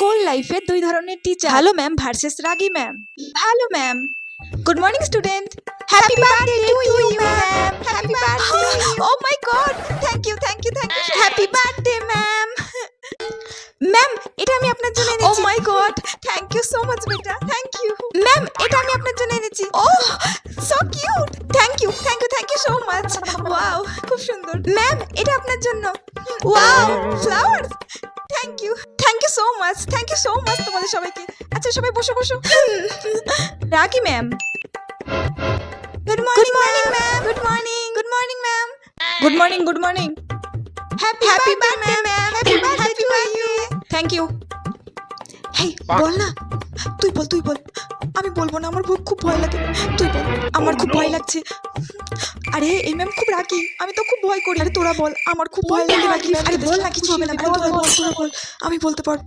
School লাইফে দুই ধরনের টিচার, ভালো ম্যাম ভার্সেস রাগী ম্যাম। ভালো ma'am, good morning student, happy birthday to you ma'am, happy birthday. Oh my god, thank you thank you thank you, happy birthday ma'am. Ma'am, এটা আমি আপনার জন্য এনেছি। Oh my god, thank you so much বেটা, thank you. Ma'am, এটা আমি আপনার জন্য এনেছি। Oh, so cute, thank you thank you thank you so much. Wow, খুব সুন্দর। ম্যাম, এটা আপনার জন্য। Wow, flowers, thank you so much, thank you so much তোমাদের সবাইকে। আচ্ছা সবাই বসো বসো। রাগী ma'am, good morning ma'am, good morning ma'am, good morning. Happy birthday ma'am, happy birthday to you. Thank you. Hey, বল না, তুই বল। আমি বলবো না, আমার খুব ভয় লাগে। তুই বল, আমার খুব ভয় লাগছে। আরে এই ম্যাম খুব রাগী, আমি তো খুব ভয় করি। আরে তোরা বল, আমার খুব ভয় লাগে রাগী। আরে বল না, কিছু হবে না, তোরা বল, আমি বলতে পারবো।